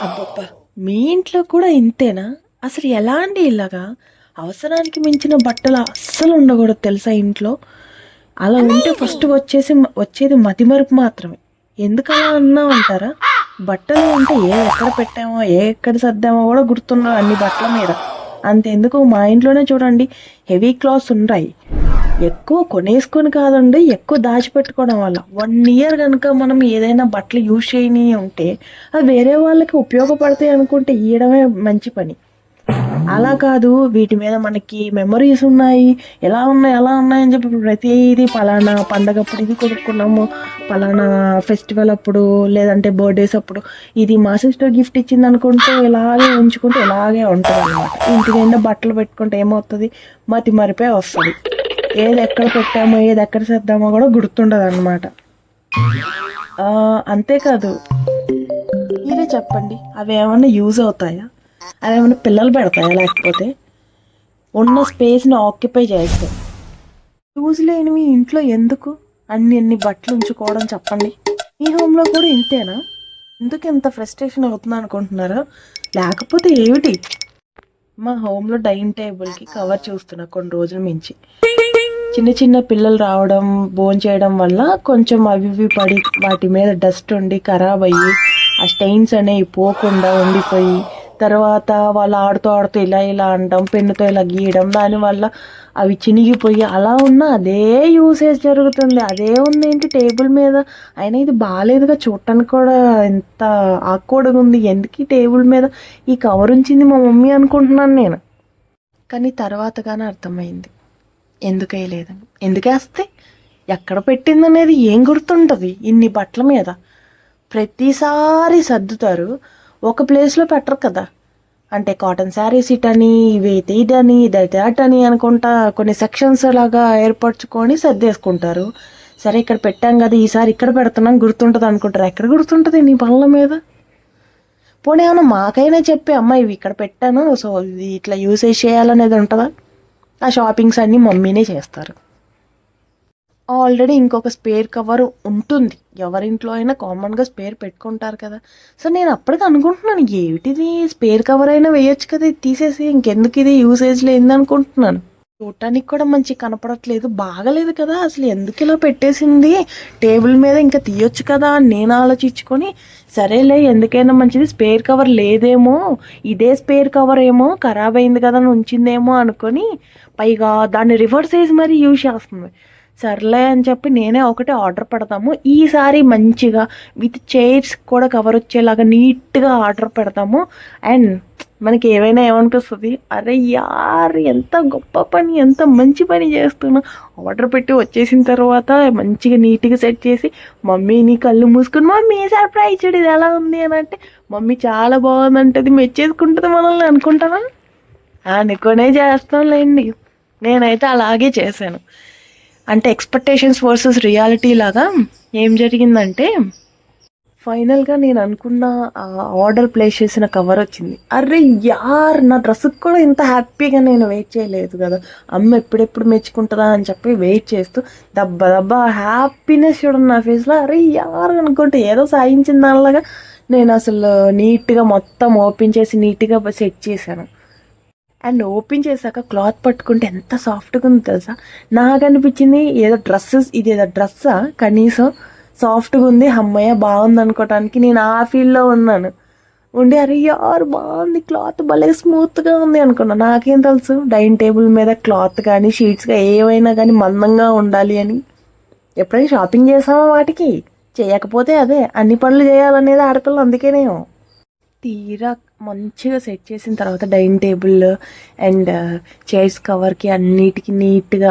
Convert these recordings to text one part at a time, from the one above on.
అబ్బబ్బా! మీ ఇంట్లో కూడా ఇంతేనా? అసలు ఎలా అండి ఇలాగా? అవసరానికి మించిన బట్టలు అస్సలు ఉండకూడదు తెలుసా ఇంట్లో? అలా ఉంటే ఫస్ట్ వచ్చేది మతిమరుపు మాత్రమే. ఎందుకలా అన్నావంటారా? బట్టలు అంటే ఎక్కడ పెట్టామో, ఎక్కడ సర్దామో కూడా గుర్తుండవు అన్ని బట్టల మీద. అంతెందుకు మా ఇంట్లోనే చూడండి హెవీ క్లాత్స్ ఉంటాయి. ఎక్కువ కొనేసుకొని కాదండి, ఎక్కువ దాచిపెట్టుకోవడం వల్ల 1 ఇయర్ కనుక మనం ఏదైనా బట్టలు యూజ్ చేయని ఉంటే అది వేరే వాళ్ళకి ఉపయోగపడతాయి అనుకుంటే ఇయ్యడమే మంచి పని. అలా కాదు, వీటి మీద మనకి మెమరీస్ ఉన్నాయి, ఎలా ఉన్నాయి అలా ఉన్నాయని చెప్పి ప్రతిదీ పలానా పండగప్పుడు ఇది కొనుక్కున్నాము, పలానా ఫెస్టివల్ అప్పుడు లేదంటే బర్త్డేస్ అప్పుడు ఇది మా సిస్టర్ గిఫ్ట్ ఇచ్చింది అనుకుంటూ ఇలాగే ఉంచుకుంటూ ఇలాగే ఉంటుంది అనమాట. ఇంటి నిండా బట్టలు పెట్టుకుంటే ఏమవుతుంది? మతి మరిపే వస్తుంది. ఏది ఎక్కడ పెట్టామో ఏది ఎక్కడ చేద్దామో కూడా గుర్తుండదు అనమాట. అంతేకాదు, మీరే చెప్పండి, అవి ఏమన్నా యూజ్ అవుతాయా? అవి ఏమన్నా పిల్లలు పెడతాయా? లేకపోతే ఉన్న స్పేస్ని ఆక్యుపై చేస్తాయి. యూజ్ లేనివి ఇంట్లో ఎందుకు అన్ని బట్టలు ఉంచుకోవడం చెప్పండి. మీ హోమ్లో కూడా ఇంతేనా? ఎందుకు ఇంత ఫ్రస్ట్రేషన్ అవుతుంది అనుకుంటున్నారా? లేకపోతే ఏమిటి? మా హోమ్లో డైనింగ్ టేబుల్కి కవర్ చూస్తున్నా కొన్ని రోజుల మించి. చిన్న చిన్న పిల్లలు రావడం భోంచేయడం వల్ల కొంచెం అవి ఇవి పడి వాటి మీద డస్ట్ ఉండి ఖరాబ్ అయ్యి ఆ స్టెయిన్స్ అనేవి పోకుండా ఉండిపోయి, తర్వాత వాళ్ళు ఆడుతూ ఆడుతూ ఇలా ఇలా అనడం, పెన్నుతో ఇలా గీయడం, దానివల్ల అవి చినిగిపోయి అలా ఉన్న అదే యూసేజ్ జరుగుతుంది. అదే ఉంది ఏంటి టేబుల్ మీద. అయినా ఇది బాగాలేదుగా, చూడటానికి కూడా ఎంత ఆక్వర్డ్గా ఉంది. ఎందుకు ఈ టేబుల్ మీద ఈ కవర్ ఉంచింది మా మమ్మీ అనుకుంటున్నాను నేను. కానీ తర్వాత కానీ అర్థమైంది ఎందుకు వేయలేదని. ఎందుకు వేస్తే ఎక్కడ పెట్టిందనేది ఏం గుర్తుంటుంది ఇన్ని బట్టల మీద? ప్రతిసారి సర్దుతారు, ఒక ప్లేస్లో పెట్టరు కదా. అంటే కాటన్ శారీస్ ఇటని, ఇవైతే ఇటని, ఇదైతే అటని అనుకుంటా కొన్ని సెక్షన్స్ లాగా ఏర్పరచుకొని సర్దేసుకుంటారు. సరే ఇక్కడ పెట్టాం కదా, ఈసారి ఇక్కడ పెడుతున్నాం గుర్తుంటుంది అనుకుంటారు. ఎక్కడ గుర్తుంటుంది నీ పనుల మీద? పోనీ ఏమన్నా మాకైనా చెప్పి అమ్మ ఇవి ఇక్కడ పెట్టాను, సో ఇది ఇట్లా యూసేజ్ చేయాలనేది ఉంటుందా? ఆ షాపింగ్స్ అన్నీ మమ్మీనే చేస్తారు. ఆల్రెడీ ఇంకొక స్పేర్ కవర్ ఉంటుంది, ఎవరింట్లో అయినా కామన్గా స్పేర్ పెట్టుకుంటారు కదా. సో నేను అప్పటికి అనుకుంటున్నాను, ఏమిటిది స్పేర్ కవర్ అయినా వేయొచ్చు కదా, ఇది తీసేసి ఇంకెందుకు ఇది యూసేజ్ లేని అనుకుంటున్నాను. చూడటానికి కూడా మంచి కనపడట్లేదు, బాగలేదు కదా, అసలు ఎందుకు ఇలా పెట్టేసింది టేబుల్ మీద, ఇంకా తీయొచ్చు కదా అని నేను ఆలోచించుకొని, సరేలే ఎందుకైనా మంచిది స్పేర్ కవర్ లేదేమో, ఇదే స్పేర్ కవర్ ఏమో ఖరాబ్ అయింది కదా అని ఉంచిందేమో అనుకొని, పైగా దాన్ని రివర్స్ చేసి మరీ యూజ్ చేస్తుంది. సర్లే అని చెప్పి నేనే ఒకటి ఆర్డర్ పెడతాము ఈసారి, మంచిగా విత్ చైర్స్ కూడా కవర్ వచ్చేలాగా నీట్గా ఆర్డర్ పెడతాము. అండ్ మనకి ఏమైనా ఏమనిపిస్తుంది, అరే యార్ ఎంత గొప్ప పని, ఎంత మంచి పని చేస్తున్నా. ఆర్డర్ పెట్టి వచ్చేసిన తర్వాత మంచిగా నీట్గా సెట్ చేసి మమ్మీని కళ్ళు మూసుకుని మమ్మీ సర్ప్రైజ్ చూడు ఇది ఎలా ఉంది అని అంటే, మమ్మీ చాలా బాగుందంటది, మెచ్చేసుకుంటుంది మనల్ని అనుకుంటావా? అనుకునే చేస్తాంలేండి. నేనైతే అలాగే చేశాను. అంటే ఎక్స్పెక్టేషన్స్ వర్సెస్ రియాలిటీ లాగా ఏం జరిగిందంటే, ఫైనల్గా నేను అనుకున్న ఆర్డర్ ప్లేస్ చేసిన కవర్ వచ్చింది. అరే యార్, నా డ్రెస్కి కూడా ఇంత హ్యాపీగా నేను వెయిట్ చేయలేదు కదా, అమ్మ ఎప్పుడెప్పుడు మెచ్చుకుంటుందా అని చెప్పి వెయిట్ చేస్తూ దబ్బా హ్యాపీనెస్ చూడండి నా ఫేస్లో. అరే యార్ అనుకుంటే ఏదో సాధించిన దానిలాగా నేను అసలు నీట్గా మొత్తం ఓపెన్ చేసి నీట్గా సెట్ చేశాను. అండ్ ఓపెన్ చేశాక క్లాత్ పట్టుకుంటే ఎంత సాఫ్ట్గా ఉందో తెలుసా. నాకు అనిపించింది ఏదో ఇది ఏదో డ్రెస్సా కనీసం సాఫ్ట్గా ఉంది, అమ్మయ్య బాగుంది అనుకోవటానికి నేను ఆ ఫీల్డ్లో ఉన్నాను. అరే యార్ బాగుంది, క్లాత్ భలే స్మూత్గా ఉంది అనుకున్నా. నాకేం తెలుసు డైనింగ్ టేబుల్ మీద క్లాత్ కానీ షీట్స్గా ఏవైనా కానీ మందంగా ఉండాలి అని. ఎప్పుడైనా షాపింగ్ చేసామా వాటికి? చేయకపోతే అదే అన్ని పనులు చేయాలనేది ఆడపిల్ల, అందుకేనేమో. తీరా మంచిగా సెట్ చేసిన తర్వాత డైనింగ్ టేబుల్ అండ్ చైర్స్ కవర్కి అన్నిటికీ నీట్గా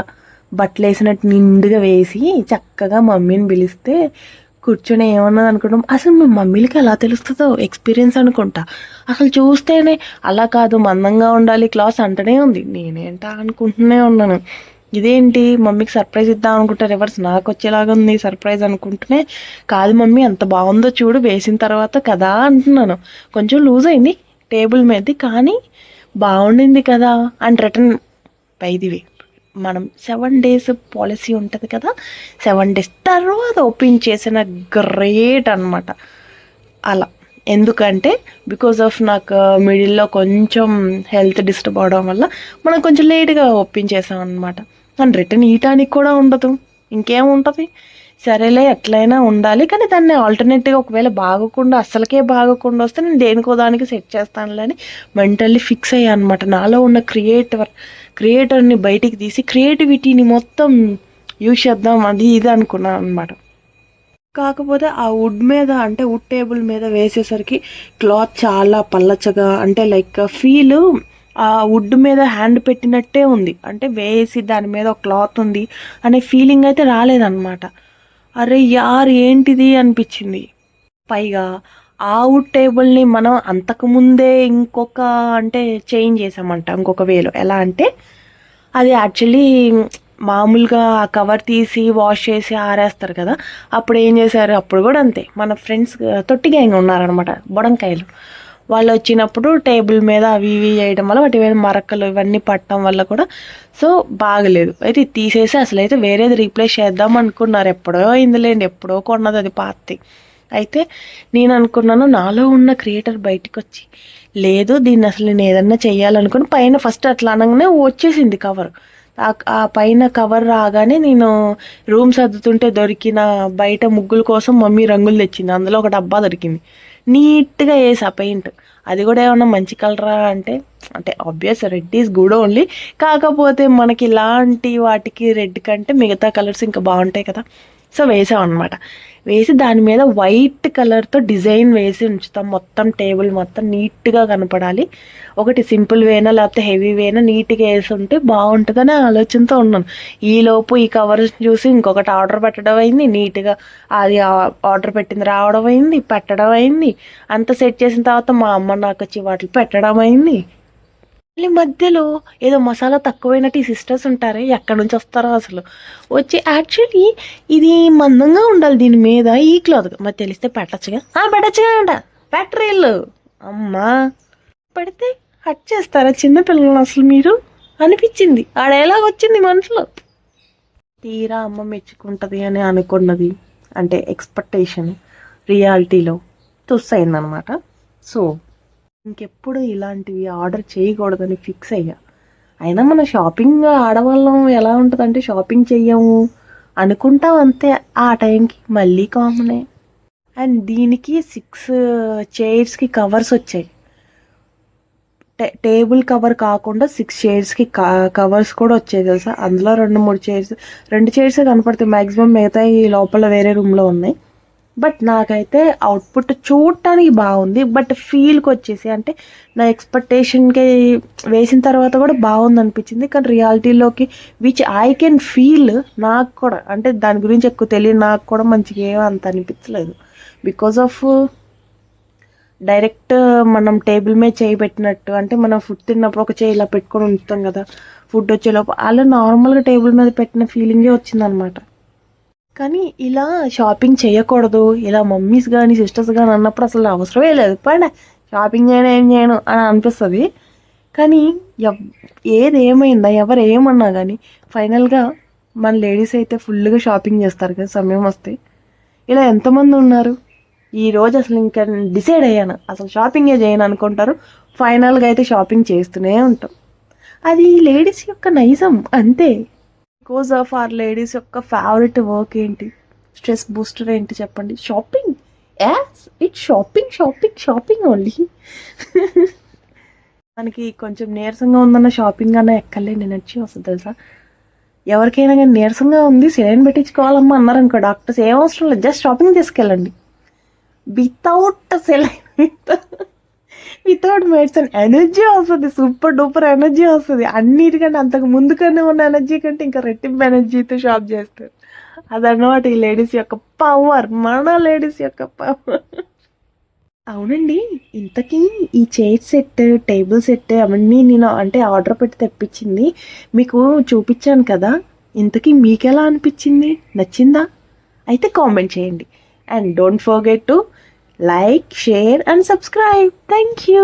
బట్టలు వేసినట్టు నిండుగా వేసి చక్కగా మమ్మీని పిలిస్తే కూర్చొని ఏమన్నది అనుకుంటాం. అసలు మా మమ్మీలకి ఎలా తెలుస్తుందో ఎక్స్పీరియన్స్ అనుకుంటా. అసలు చూస్తేనే అలా కాదు మందంగా ఉండాలి క్లాస్ అంటనే ఉంది. నేనేంటా అనుకుంటూనే ఉన్నాను, ఇదేంటి మమ్మీకి సర్ప్రైజ్ ఇద్దాం అనుకుంటే రివర్స్ నాకు వచ్చేలాగా ఉంది సర్ప్రైజ్ అనుకుంటూనే, కాదు మమ్మీ అంత బాగుందో చూడు వేసిన తర్వాత కదా అంటున్నాను. కొంచెం లూజ్ అయింది టేబుల్ మీదది కానీ బాగుండింది కదా అండ్ రిటర్న్. బైదివే మనం 7 days పాలసీ ఉంటుంది కదా, 7 days తర్వాత ఓపెన్ చేసిన గ్రేట్ అనమాట. అలా ఎందుకంటే బికాజ్ ఆఫ్ నాకు మిడిల్లో కొంచెం హెల్త్ డిస్టర్బ్ అవడం వల్ల మనం కొంచెం లేట్గా ఒప్పించేసాం అనమాట. అండ్ రిటర్న్ ఇయటానికి కూడా ఉండదు, ఇంకేముంటుంది. సరేలే ఎట్లయినా ఉండాలి, కానీ దాన్ని ఆల్టర్నేట్గా ఒకవేళ బాగోకుండా అస్సలకే బాగోకుండా వస్తే నేను దేనికో దానికి సెట్ చేస్తానులే అని మెంటల్లీ ఫిక్స్ అయ్యా అనమాట. నాలో ఉన్న క్రియేటర్ని బయటికి తీసి క్రియేటివిటీని మొత్తం యూజ్ చేద్దాం అది ఇది అనుకున్నాను అనమాట. కాకపోతే ఆ వుడ్ మీద అంటే వుడ్ టేబుల్ మీద వేసేసరికి క్లాత్ చాలా పల్లచగా అంటే లైక్ ఫీల్ ఆ వుడ్ మీద హ్యాండ్ పెట్టినట్టే ఉంది. అంటే వేసి దాని మీద ఒక క్లాత్ ఉంది అనే ఫీలింగ్ అయితే రాలేదన్నమాట. అరే యార్ ఏంటిది అనిపించింది. పైగా ఆ వుడ్ టేబుల్ని మనం అంతకుముందే ఇంకొక అంటే చేంజ్ చేసామంట ఇంకొక వేలో. ఎలా అంటే అది యాక్చువల్లీ మామూలుగా ఆ కవర్ తీసి వాష్ చేసి ఆరేస్తారు కదా, అప్పుడు ఏం చేశారు, అప్పుడు కూడా అంతే మన ఫ్రెండ్స్ తొట్టి గ్యాంగ్ ఉన్నారనమాట బొడంకాయలు. వాళ్ళు వచ్చినప్పుడు టేబుల్ మీద అవి ఇవి చేయడం వల్ల వాటి మీద మరకలు ఇవన్నీ పట్టడం వల్ల కూడా సో బాగలేదు. అయితే తీసేసి అసలు అయితే వేరేది రీప్లేస్ చేద్దాం అనుకున్నారు. ఎప్పుడో అయిందిలేండి, ఎప్పుడో కొన్నది అది పాతది. అయితే నేను అనుకున్నాను నాలో ఉన్న క్రియేటర్ బయటకు వచ్చి లేదు దీన్ని అసలు నేను ఏదన్నా చెయ్యాలనుకుని పైన ఫస్ట్ అట్లా అనగానే వచ్చేసింది కవర్. ఆ పైన కవర్ రాగానే నేను రూమ్ సర్దుతుంటే దొరికిన బయట ముగ్గుల కోసం మమ్మీ రంగులు తెచ్చింది. అందులో ఒక డబ్బా దొరికింది. నీట్గా వేసా పెయింట్. అది కూడా ఏమన్నా మంచి కలరా అంటే అంటే obvious red is good only. కాకపోతే మనకి ఇలాంటి వాటికి రెడ్ కంటే మిగతా కలర్స్ ఇంకా బాగుంటాయి కదా. సో వేసాం అనమాట. వేసి దాని మీద వైట్ కలర్తో డిజైన్ వేసి ఉంచుతాం. మొత్తం టేబుల్ మొత్తం నీట్గా కనపడాలి. ఒకటి సింపుల్ వేనా లేకపోతే హెవీ వేనా నీట్గా వేసి ఉంటే బాగుంటుందని ఆలోచనతో ఉన్నాను. ఈలోపు ఈ కవర్ చూసి ఇంకొకటి ఆర్డర్ పెట్టడం అయింది. నీట్గా అది ఆర్డర్ పెట్టింది రావడం అయింది, పెట్టడం అయింది. అంత సెట్ చేసిన తర్వాత మా అమ్మ నాకు వచ్చి వాటిని పెట్టడం అయింది. మళ్ళీ మధ్యలో ఏదో మసాలా తక్కువైనట్టు ఈ సిస్టర్స్ ఉంటారే, ఎక్కడి నుంచి వస్తారో అసలు వచ్చి యాక్చువల్లీ ఇది మందంగా ఉండాలి దీని మీద ఈ క్లాత్ మరి తెలిస్తే పెట్టచ్చుగా పెట్టచ్చుగా అంట ఫ్యాక్టరీలు. అమ్మా పెడితే హట్ చేస్తారా చిన్నపిల్లలు అసలు మీరు అనిపించింది. ఆ డైలాగ్ వచ్చింది మనసులో. తీరా అమ్మ మెచ్చుకుంటుంది అని అనుకున్నది అంటే ఎక్స్పెక్టేషన్ రియాలిటీలో తుస్సయిందనమాట. సో ఇంకెప్పుడు ఇలాంటివి ఆర్డర్ చేయకూడదని ఫిక్స్ అయ్యా. అయినా మన షాపింగ్ ఆడవాళ్ళం ఎలా ఉంటుందంటే షాపింగ్ చెయ్యము అనుకుంటాం అంతే, ఆ టైంకి మళ్ళీ కామనే. అండ్ దీనికి 6 చైర్స్కి కవర్స్ వచ్చాయి. టేబుల్ కవర్ కాకుండా 6 చైర్స్కి కవర్స్ కూడా వచ్చాయి తెలుసా. అందులో 2 చైర్స్ కనపడతాయి మ్యాక్సిమం, మిగతా ఈ లోపల వేరే రూమ్లో ఉన్నాయి. బట్ నాకైతే అవుట్పుట్ చూడటానికి బాగుంది. బట్ ఫీల్కి వచ్చేసి అంటే నా ఎక్స్పెక్టేషన్కి వేసిన తర్వాత కూడా బాగుంది అనిపించింది. కానీ రియాలిటీలోకి విచ్ ఐ కెన్ ఫీల్ నాకు కూడా అంటే దాని గురించి ఎక్కువ తెలియదు నాకు కూడా మంచిగా ఏమో అంత అనిపించలేదు. బికాజ్ ఆఫ్ డైరెక్ట్ మనం టేబుల్ మీద చేయి పెట్టినట్టు అంటే మనం ఫుడ్ తిన్నప్పుడు ఒక చేయి ఇలా పెట్టుకొని ఉంచుతాం కదా, ఫుడ్ వచ్చేలోపు అలా నార్మల్గా టేబుల్ మీద పెట్టిన ఫీలింగే వచ్చిందనమాట. కానీ ఇలా షాపింగ్ చేయకూడదు, ఇలా మమ్మీస్ కానీ సిస్టర్స్ కానీ అన్నప్పుడు అసలు అవసరమే లేదు. పైన షాపింగ్ చేయను ఏం చేయను అని అనిపిస్తుంది. కానీ ఏది ఏమైందా ఎవరు ఏమన్నా కానీ ఫైనల్గా మన లేడీస్ అయితే ఫుల్గా షాపింగ్ చేస్తారు కదా సమయం వస్తే. ఇలా ఎంతమంది ఉన్నారు. ఈరోజు అసలు ఇంకా డిసైడ్ అయ్యాను అసలు షాపింగే చేయను అనుకుంటారు. ఫైనల్గా అయితే షాపింగ్ చేస్తూనే ఉంటాం. అది లేడీస్ యొక్క నైజం అంతే. బికాజ్ ఆఫ్ ఆర్ లేడీస్ యొక్క ఫేవరెట్ వర్క్ ఏంటి, స్ట్రెస్ బూస్టర్ ఏంటి చెప్పండి, shopping. It's shopping shopping shopping only. మనకి కొంచెం నీరసంగా ఉందన్న షాపింగ్ అన్న ఎక్కర్లేని ఎనర్జీ వస్తుంది తెలుసా. ఎవరికైనా కానీ నీరసంగా ఉంది సెలైన్ పెట్టించుకోవాలమ్మా అన్నారనుకో డాక్టర్స్ ఏం అవసరం లేదు, జస్ట్ షాపింగ్ తీసుకెళ్ళండి. Without saline without medicine energy వస్తుంది, సూపర్ డూపర్ ఎనర్జీ వస్తుంది. అన్నిటికంటే అంతకు ముందు కన్నా ఉన్న ఎనర్జీ కంటే ఇంకా రెట్టింపు ఎనర్జీతో షాప్ చేస్తారు. అదన్నమాట ఈ లేడీస్ యొక్క పవర్, మన లేడీస్ యొక్క పవర్. అవునండి, ఇంతకీ ఈ చైర్ సెట్ టేబుల్ సెట్ అవన్నీ నేను అంటే ఆర్డర్ పెట్టి తెప్పించింది మీకు చూపించాను కదా. ఇంతకీ మీకు ఎలా అనిపించింది, నచ్చిందా? అయితే కామెంట్ చేయండి. And don't forget to like, share and subscribe. Thank you.